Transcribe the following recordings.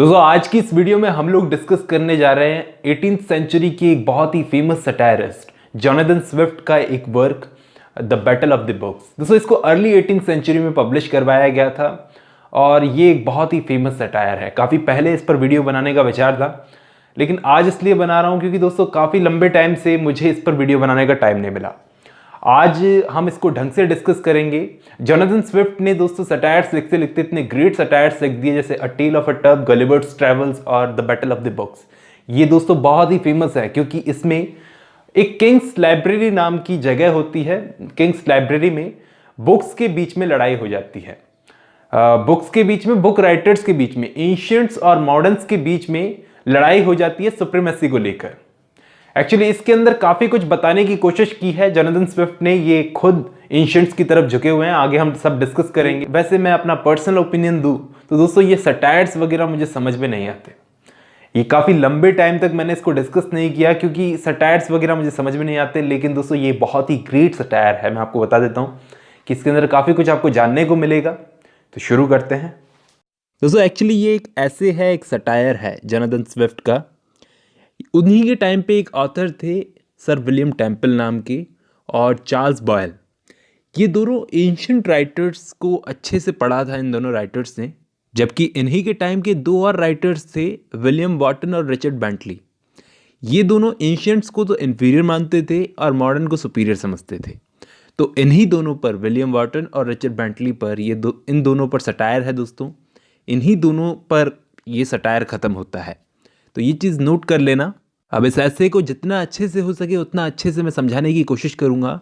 दोस्तों आज की इस वीडियो में हम लोग डिस्कस करने जा रहे हैं 18th सेंचुरी की एक बहुत ही फेमस सटायरिस्ट जोनाथन स्विफ्ट का एक work the battle of the books. दोस्तों इसको अर्ली 18th सेंचुरी में पब्लिश करवाया गया था और ये एक बहुत ही फेमस सटायर है। काफ़ी पहले इस पर वीडियो बनाने का विचार था, लेकिन आज इसलिए बना रहा हूँ क्योंकि दोस्तों काफ़ी लंबे टाइम से मुझे इस पर वीडियो बनाने का टाइम नहीं मिला। आज हम इसको ढंग से डिस्कस करेंगे। जोनाथन स्विफ्ट ने दोस्तों सटायर्स लिखते लिखते इतने ग्रेट सटायर्स लिख दिए जैसे a tale of a tub, Gulliver's travels और the battle of the books. ये दोस्तों बहुत ही फेमस है क्योंकि इसमें एक किंग्स लाइब्रेरी नाम की जगह होती है। किंग्स लाइब्रेरी में बुक्स के बीच में लड़ाई हो जाती है। बुक्स के बीच में, बुक राइटर्स के बीच में, एंशियंट्स और मॉडर्न्स के बीच में लड़ाई हो जाती है सुप्रीमेसी को लेकर। एक्चुअली इसके अंदर काफी कुछ बताने की कोशिश की है जोनाथन स्विफ्ट ने। ये खुद एंशियंट्स की तरफ झुके हुए हैं, आगे हम सब डिस्कस करेंगे। वैसे मैं अपना पर्सनल ओपिनियन दूं तो दोस्तों ये सटायर्स वगैरह मुझे समझ में नहीं आते। ये काफी लंबे टाइम तक मैंने इसको डिस्कस नहीं किया क्योंकि सटायर्स वगैरह मुझे समझ में नहीं आते। लेकिन दोस्तों ये बहुत ही ग्रेट सटायर है। मैं आपको बता देता हूँ कि इसके अंदर काफी कुछ आपको जानने को मिलेगा। तो शुरू करते हैं। दोस्तों एक्चुअली ये एक ऐसे है, एक सटायर है जोनाथन स्विफ्ट का। उन्हीं के टाइम पे एक ऑथर थे सर विलियम टेम्पल नाम के और चार्ल्स बॉयल। ये दोनों एंशिएंट राइटर्स को अच्छे से पढ़ा था इन दोनों राइटर्स ने। जबकि इन्हीं के टाइम के दो और राइटर्स थे, विलियम वॉटन और रिचर्ड बेंटली। ये दोनों एंशिएंट्स को तो इन्फीरियर मानते थे और मॉडर्न को सुपीरियर समझते थे। तो इन्हीं दोनों पर, विलियम वॉटन और रिचर्ड बेंटली पर, इन दोनों पर सटायर है दोस्तों। इन्हीं दोनों पर ये सटायर ख़त्म होता है। तो ये चीज़ नोट कर लेना। अब इस ऐसे को जितना अच्छे से हो सके उतना अच्छे से मैं समझाने की कोशिश करूँगा।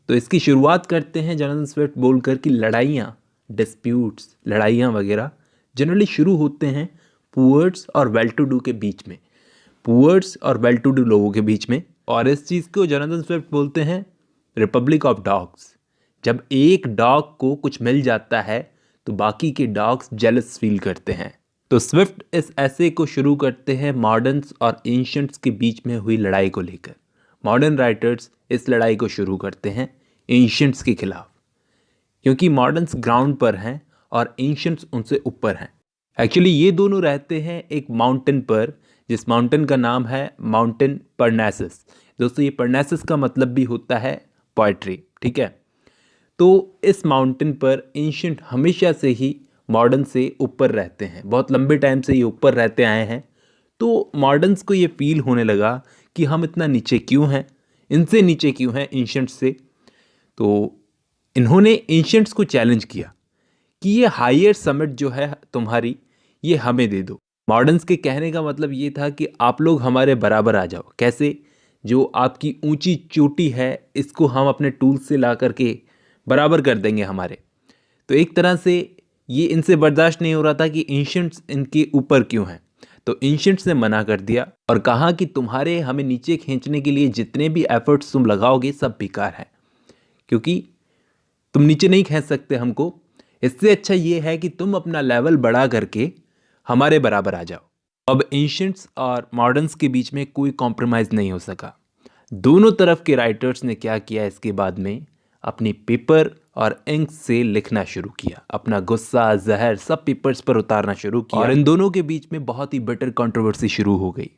तो इसकी शुरुआत करते हैं जोनाथन स्विफ्ट बोलकर कि लड़ाइयाँ, डिस्प्यूट्स, लड़ाइयाँ वगैरह जनरली शुरू होते हैं पुअर्स और वेल टू डू के बीच में, पुअर्स और वेल टू डू लोगों के बीच में। और इस चीज़ को जोनाथन स्विफ्ट बोलते हैं रिपब्लिक ऑफ डॉग्स। जब एक डॉग को कुछ मिल जाता है तो बाकी के डॉग्स जेलस फील करते हैं। तो स्विफ्ट इस ऐसे को शुरू करते हैं मॉडर्न्स और एंशिएंट्स के बीच में हुई लड़ाई को लेकर। मॉडर्न राइटर्स इस लड़ाई को शुरू करते हैं एंशिएंट्स के खिलाफ, क्योंकि मॉडर्न्स ग्राउंड पर हैं और एंशिएंट्स उनसे ऊपर हैं। एक्चुअली ये दोनों रहते हैं एक माउंटेन पर, जिस माउंटेन का नाम है माउंटेन परनेसस। दोस्तों ये परनेसस का मतलब भी होता है पोएट्री, ठीक है। तो इस माउंटेन पर एंशिएंट हमेशा से ही मॉडर्न से ऊपर रहते हैं, बहुत लंबे टाइम से ये ऊपर रहते आए हैं। तो मॉडर्न्स को ये फील होने लगा कि हम इतना नीचे क्यों हैं, इनसे नीचे क्यों हैं एंशिएंट्स से। तो इन्होंने एंशिएंट्स को चैलेंज किया कि ये हायर समिट जो है तुम्हारी, ये हमें दे दो। मॉडर्न्स के कहने का मतलब ये था कि आप लोग हमारे बराबर आ जाओ। कैसे? जो आपकी ऊंची चोटी है इसको हम अपने टूल से ला करके बराबर कर देंगे हमारे। तो एक तरह से ये इनसे बर्दाश्त नहीं हो रहा था कि एंशिएंट्स इनके ऊपर क्यों हैं। तो एंशिएंट्स ने मना कर दिया और कहा कि तुम्हारे हमें नीचे खींचने के लिए जितने भी एफर्ट्स तुम लगाओगे सब बेकार है, क्योंकि तुम नीचे नहीं खींच सकते हमको। इससे अच्छा ये है कि तुम अपना लेवल बढ़ा करके हमारे बराबर आ जाओ। अब एंशिएंट्स और मॉडर्न्स के बीच में कोई कॉम्प्रोमाइज़ नहीं हो सका। दोनों तरफ के राइटर्स ने क्या किया, इसके बाद में अपनी पेपर और इंक से लिखना शुरू किया। अपना गुस्सा, जहर सब पेपर्स पर उतारना शुरू किया और इन दोनों के बीच में बहुत ही बिटर कंट्रोवर्सी शुरू हो गई।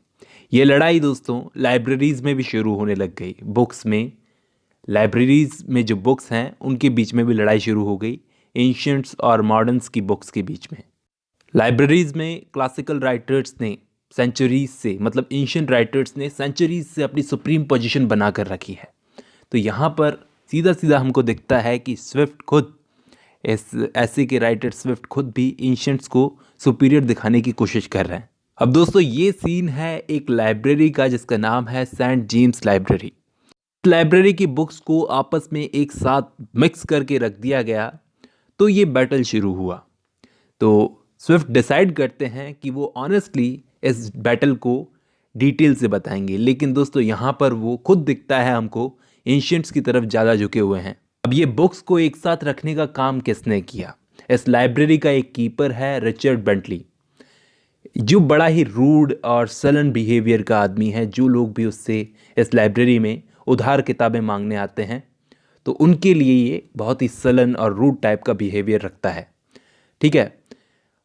ये लड़ाई दोस्तों लाइब्रेरीज में भी शुरू होने लग गई। बुक्स में, लाइब्रेरीज में जो बुक्स हैं उनके बीच में भी लड़ाई शुरू हो गई, एंशिएंट्स और मॉडर्न्स की बुक्स के बीच में। लाइब्रेरीज में क्लासिकल राइटर्स ने सेंचुरीज से, मतलब एंशिएंट राइटर्स ने सेंचुरीज से अपनी सुप्रीम पोजीशन बना कर रखी है। तो यहाँ पर सीधा सीधा हमको दिखता है कि स्विफ्ट खुद, इस ऐसे के राइटर स्विफ्ट खुद भी एंशिएंट्स को सुपीरियर दिखाने की कोशिश कर रहे हैं। अब दोस्तों ये सीन है एक लाइब्रेरी का जिसका नाम है सेंट जेम्स लाइब्रेरी। लाइब्रेरी की बुक्स को आपस में एक साथ मिक्स करके रख दिया गया, तो ये बैटल शुरू हुआ। तो स्विफ्ट डिसाइड करते हैं कि वो ऑनेस्टली इस बैटल को डिटेल से बताएंगे। लेकिन दोस्तों यहाँ पर वो खुद दिखता है हमको एंशिएंट्स की तरफ ज़्यादा झुके हुए हैं। अब ये बुक्स को एक साथ रखने का काम किसने किया? इस लाइब्रेरी का एक कीपर है रिचर्ड बेंटली, जो बड़ा ही रूड और सलन बिहेवियर का आदमी है। जो लोग भी उससे इस लाइब्रेरी में उधार किताबें मांगने आते हैं तो उनके लिए ये बहुत ही सलन और रूड टाइप का बिहेवियर रखता है, ठीक है।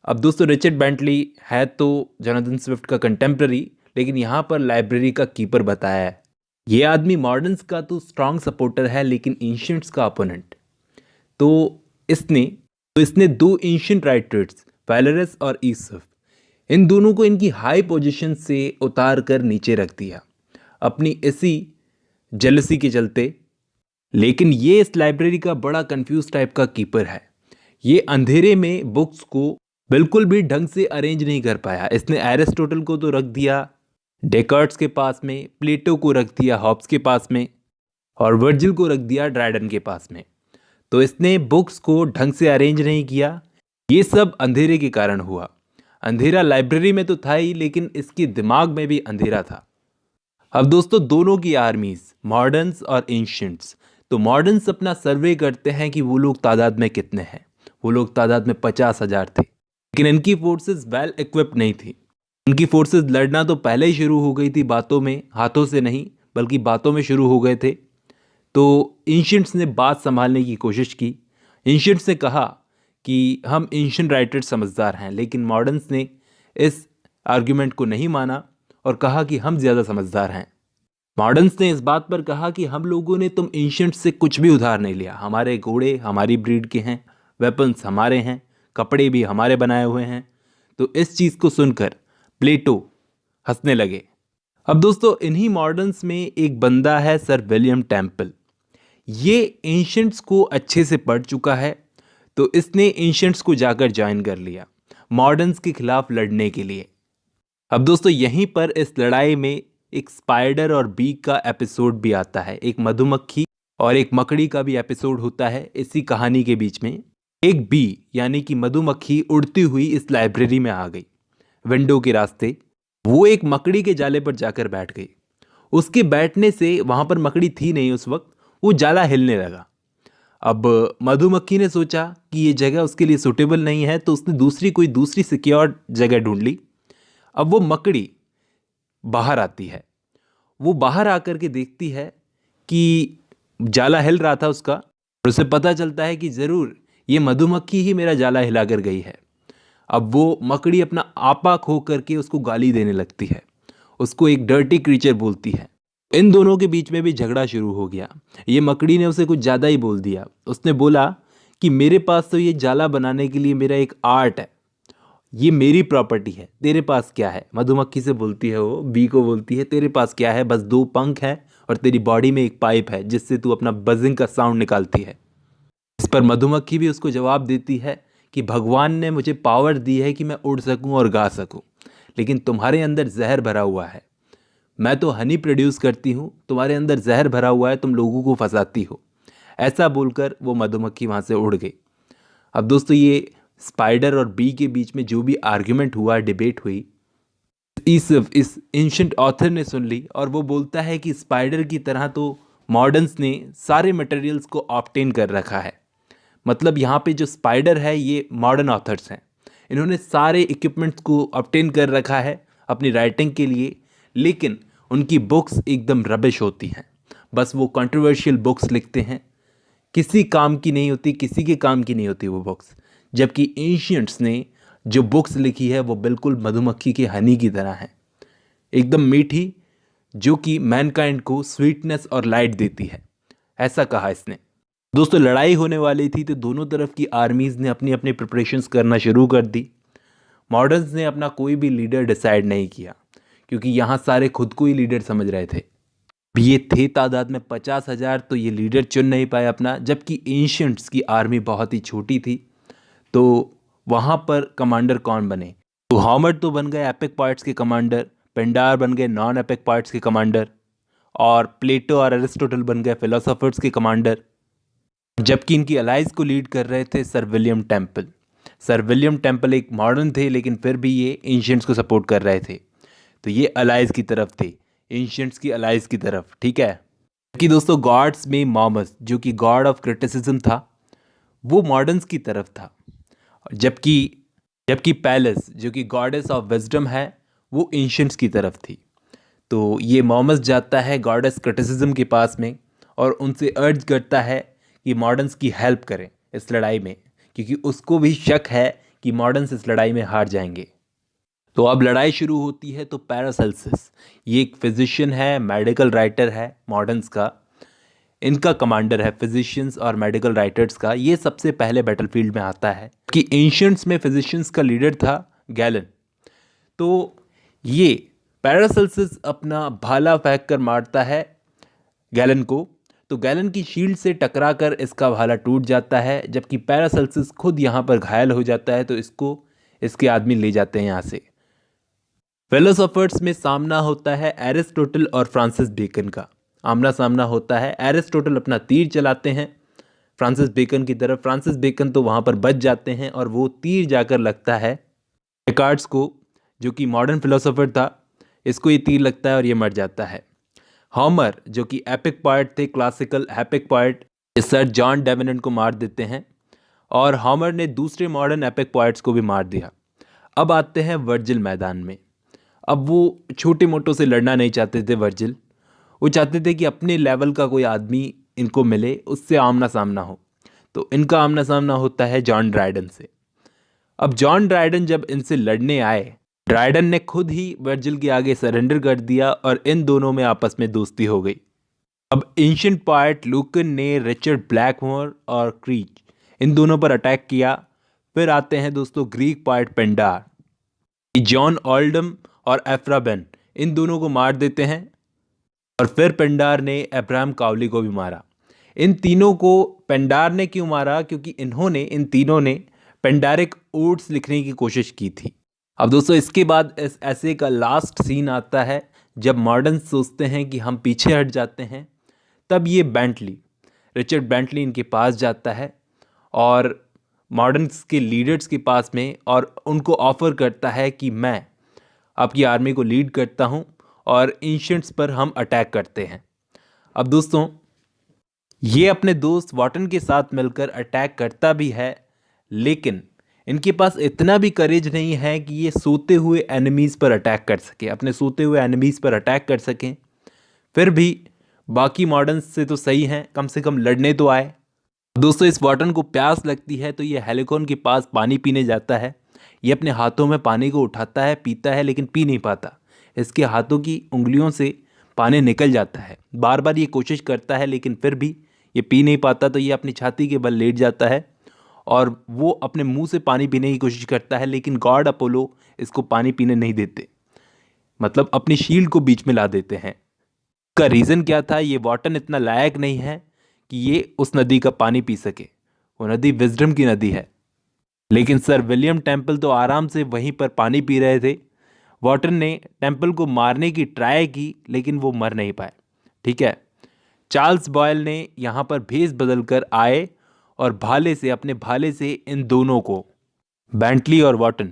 अब दोस्तों रिचर्ड बेंटली है तो जोनाथन स्विफ्ट का कंटेम्प्रेरी, लेकिन यहाँ पर लाइब्रेरी का कीपर बताया है। ये आदमी मॉडर्न्स का तो स्ट्रांग सपोर्टर है लेकिन एंशिएंट्स का अपोनेंट। तो इसने दो एंशिएंट राइटर्स वैलेरस और ईसफ, इन दोनों को इनकी हाई पोजीशन से उतार कर नीचे रख दिया अपनी इसी जेलसी के चलते। लेकिन ये इस लाइब्रेरी का बड़ा कंफ्यूज टाइप का कीपर है। ये अंधेरे में बुक्स को बिल्कुल भी ढंग से अरेंज नहीं कर पाया। इसने एरिस्टोटल को तो रख दिया डेकार्ट्स के पास में, प्लेटो को रख दिया हॉब्स के पास में, और वर्जिल को रख दिया ड्राइडन के पास में। तो इसने बुक्स को ढंग से अरेंज नहीं किया। ये सब अंधेरे के कारण हुआ। अंधेरा लाइब्रेरी में तो था ही, लेकिन इसके दिमाग में भी अंधेरा था। अब दोस्तों दोनों की आर्मीज, मॉडर्न्स और एंशिएंट्स, तो मॉडर्न्स अपना सर्वे करते हैं कि वो लोग तादाद में कितने हैं। वो लोग तादाद में 50,000 थे, लेकिन इनकी फोर्सेस वेल इक्विप्ड नहीं थी। उनकी फोर्सेस लड़ना तो पहले ही शुरू हो गई थी, बातों में, हाथों से नहीं बल्कि बातों में शुरू हो गए थे। तो एंशिएंट्स ने बात संभालने की कोशिश की। एंशिएंट्स ने कहा कि हम एंशिएंट राइटर्स समझदार हैं, लेकिन मॉडर्न्स ने इस आर्ग्यूमेंट को नहीं माना और कहा कि हम ज़्यादा समझदार हैं। मॉडर्न्स ने इस बात पर कहा कि हम लोगों ने तुम एंशिएंट्स से कुछ भी उधार नहीं लिया। हमारे घोड़े हमारी ब्रीड के हैं, वेपन्स हमारे हैं, कपड़े भी हमारे बनाए हुए हैं। तो इस चीज़ को सुनकर प्लेटो हंसने लगे। अब दोस्तों इन्हीं मॉडर्न्स में एक बंदा है सर विलियम टेम्पल। ये एंशिएंट्स को अच्छे से पढ़ चुका है, तो इसने एंशिएंट्स को जाकर ज्वाइन कर लिया मॉडर्न्स के खिलाफ लड़ने के लिए। अब दोस्तों यहीं पर इस लड़ाई में एक स्पाइडर और बी का एपिसोड भी आता है। एक मधुमक्खी और एक मकड़ी का भी एपिसोड होता है इसी कहानी के बीच में। एक बी यानी कि मधुमक्खी उड़ती हुई इस लाइब्रेरी में आ गई विंडो के रास्ते। वो एक मकड़ी के जाले पर जाकर बैठ गई। उसके बैठने से, वहां पर मकड़ी थी नहीं उस वक्त, वो जाला हिलने लगा। अब मधुमक्खी ने सोचा कि ये जगह उसके लिए सूटेबल नहीं है, तो उसने दूसरी सिक्योर जगह ढूंढ ली। अब वो मकड़ी बाहर आती है। वो बाहर आकर के देखती है कि जाला हिल रहा था उसका, और उसे पता चलता है कि ज़रूर ये मधुमक्खी ही मेरा जाला हिला कर गई है। अब वो मकड़ी अपना आपा खो करके उसको गाली देने लगती है, उसको एक डर्टी क्रीचर बोलती है। इन दोनों के बीच में भी झगड़ा शुरू हो गया। ये मकड़ी ने उसे कुछ ज़्यादा ही बोल दिया। उसने बोला कि मेरे पास तो ये जाला बनाने के लिए मेरा एक आर्ट है, ये मेरी प्रॉपर्टी है, तेरे पास क्या है। मधुमक्खी से बोलती है वो, बी को बोलती है तेरे पास क्या है, बस 2 पंख हैं और तेरी बॉडी में एक पाइप है जिससे तू अपना बजिंग का साउंड निकालती है। इस पर मधुमक्खी भी उसको जवाब देती है कि भगवान ने मुझे पावर दी है कि मैं उड़ सकूं और गा सकूं, लेकिन तुम्हारे अंदर जहर भरा हुआ है। मैं तो हनी प्रोड्यूस करती हूं, तुम्हारे अंदर जहर भरा हुआ है, तुम लोगों को फंसाती हो। ऐसा बोलकर वो मधुमक्खी वहाँ से उड़ गई। अब दोस्तों ये स्पाइडर और बी के बीच में जो भी आर्ग्यूमेंट हुआ, डिबेट हुई, इस एंशिएंट ऑथर ने सुन ली और वो बोलता है कि स्पाइडर की तरह तो मॉडर्न्स ने सारे मटेरियल्स को ऑब्टेन कर रखा है। मतलब यहाँ पे जो स्पाइडर है ये मॉडर्न ऑथर्स हैं, इन्होंने सारे इक्विपमेंट्स को ऑब्टेन कर रखा है अपनी राइटिंग के लिए, लेकिन उनकी बुक्स एकदम रबिश होती हैं। बस वो कंट्रोवर्शियल बुक्स लिखते हैं, किसी काम की नहीं होती, किसी के काम की नहीं होती वो बुक्स। जबकि एंशिएंट्स ने जो बुक्स लिखी है वो बिल्कुल मधुमक्खी के हनी की तरह है, एकदम मीठी, जो कि मैनकाइंड को स्वीटनेस और लाइट देती है। ऐसा कहा इसने। दोस्तों लड़ाई होने वाली थी तो दोनों तरफ की आर्मीज़ ने अपनी अपनी प्रिपरेशंस करना शुरू कर दी। मॉडर्न्स ने अपना कोई भी लीडर डिसाइड नहीं किया, क्योंकि यहाँ सारे खुद को ही लीडर समझ रहे थे। ये थे तादाद में 50,000, तो ये लीडर चुन नहीं पाए अपना। जबकि एंशिएंट्स की आर्मी बहुत ही छोटी थी, तो वहाँ पर कमांडर कौन बने? तो हॉवर्ड तो बन गए एपिक पार्ट्स के कमांडर, पिंडार बन गए नॉन एपिक पार्ट्स के कमांडर, और प्लेटो और एरिस्टोटल बन गए फिलोसोफर्स के कमांडर। जबकि इनकी अलाइज को लीड कर रहे थे sir William temple. Sir William temple एक मॉडर्न थे, लेकिन फिर भी ये एंशिएंट्स को सपोर्ट कर रहे थे। तो ये अलाइज की तरफ थे, एंशिएंट्स की अलाइज की तरफ, ठीक है। कि दोस्तों गॉड्स में मॉमस, जो कि गॉड ऑफ क्रिटिसिज्म था, वो मॉडर्न्स की तरफ था। जबकि पैलेस, जो कि गॉडेस ऑफ विजडम है, वो एंशिएंट्स की तरफ थी। तो ये मॉमस जाता है गॉडेस क्रिटिसिज्म के पास में और उनसे अर्ज करता है कि मॉडर्न्स की हेल्प करें इस लड़ाई में, क्योंकि उसको भी शक है कि कि मॉडर्न्स इस लड़ाई में हार जाएंगे। तो अब लड़ाई शुरू होती है। तो पैरासेल्सिस ये एक फिजिशियन है, मेडिकल राइटर है मॉडर्न्स का, इनका कमांडर है फिजिशियंस और मेडिकल राइटर्स का। ये सबसे पहले बैटलफील्ड में आता है कि एंशियंट्स में फिजिशियंस का लीडर था गैलन। तो ये पैरासेल्सिस अपना भाला फेंक कर मारता है गैलन को। तो गैलन की शील्ड से टकराकर इसका भाला टूट जाता है, जबकि पैरासेल्सिस खुद यहाँ पर घायल हो जाता है। तो इसको इसके आदमी ले जाते हैं यहाँ से। फिलोसोफर्स में सामना होता है एरिस्टोटल और फ्रांसिस बेकन का। आमना सामना होता है। एरिस्टोटल अपना तीर चलाते हैं फ्रांसिस बेकन की तरफ। फ्रांसिस बेकन तो वहाँ पर बच जाते हैं और वो तीर जाकर लगता है डेकार्ट्स को, जो कि मॉडर्न फिलोसोफर था। इसको ये तीर लगता है और ये मर जाता है। होमर जो कि एपिक पोएट थे, classical epic poet, sir John Davenant को मार देते हैं और होमर ने दूसरे मॉडर्न एपिक पोएट्स को भी मार दिया। अब आते हैं वर्जिल मैदान में। अब वो छोटे मोटों से लड़ना नहीं चाहते थे वर्जिल। वो चाहते थे कि अपने लेवल का कोई आदमी इनको मिले, उससे आमना सामना हो। तो इनका आमना सामना होता है जॉन ड्राइडन से। अब जॉन ड्राइडन जब इनसे लड़ने आए, ड्राइडन ने खुद ही वर्जिल के आगे सरेंडर कर दिया और इन दोनों में आपस में दोस्ती हो गई। अब एंशिएंट पोएट लुकन ने रिचर्ड ब्लैकमोर और क्रीच इन दोनों पर अटैक किया। फिर आते हैं दोस्तों ग्रीक पोएट पेंडार। जॉन ऑल्डम और एफ्राबेन इन दोनों को मार देते हैं और फिर पेंडार ने अब्राहम काउली को भी मारा। इन तीनों को पेंडार ने क्यों मारा? क्योंकि इन तीनों ने पेंडारिक ओड्स लिखने की कोशिश की थी। अब दोस्तों इसके बाद इस ऐसे का लास्ट सीन आता है जब मॉडर्न सोचते हैं कि हम पीछे हट जाते हैं। तब ये रिचर्ड बेंटली इनके पास जाता है और मॉडर्न्स के लीडर्स के पास में, और उनको ऑफर करता है कि मैं आपकी आर्मी को लीड करता हूं और एंशिएंट्स पर हम अटैक करते हैं। अब दोस्तों ये अपने दोस्त वॉटन के साथ मिलकर अटैक करता भी है, लेकिन इनके पास इतना भी करेज नहीं है कि ये सोते हुए एनिमीज़ पर अटैक कर सके, अपने सोते हुए एनिमीज़ पर अटैक कर सकें। फिर भी बाकी मॉडर्न्स से तो सही हैं, कम से कम लड़ने तो आए। दोस्तों इस वॉटन को प्यास लगती है तो ये हेलिकॉन के पास पानी पीने जाता है। ये अपने हाथों में पानी को उठाता है, पीता है, लेकिन पी नहीं पाता। इसके हाथों की उंगलियों से पानी निकल जाता है। बार बार ये कोशिश करता है लेकिन फिर भी ये पी नहीं पाता। तो ये अपनी छाती के बल लेट जाता है और वो अपने मुंह से पानी पीने की कोशिश करता है, लेकिन गॉड अपोलो इसको पानी पीने नहीं देते, मतलब अपनी शील्ड को बीच में ला देते हैं। इसका रीज़न क्या था? ये वॉटन इतना लायक नहीं है कि ये उस नदी का पानी पी सके। वो नदी विजडम की नदी है। लेकिन सर विलियम टेम्पल तो आराम से वहीं पर पानी पी रहे थे। वॉटन ने टेम्पल को मारने की ट्राई की लेकिन वो मर नहीं पाए। ठीक है, चार्ल्स बॉयल ने यहाँ पर भेस बदल कर आए और अपने भाले से इन दोनों को, बेंटली और वॉटन,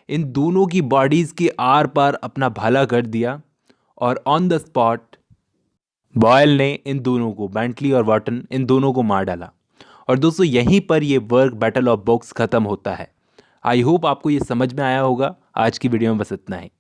इन दोनों की बॉडीज़ के आर पार अपना भाला कर दिया और ऑन द स्पॉट बॉयल ने इन दोनों को, बेंटली और वॉटन, इन दोनों को मार डाला। और दोस्तों यहीं पर ये वर्क बैटल ऑफ बॉक्स ख़त्म होता है। आई होप आपको ये समझ में आया होगा। आज की वीडियो में बस इतना ही।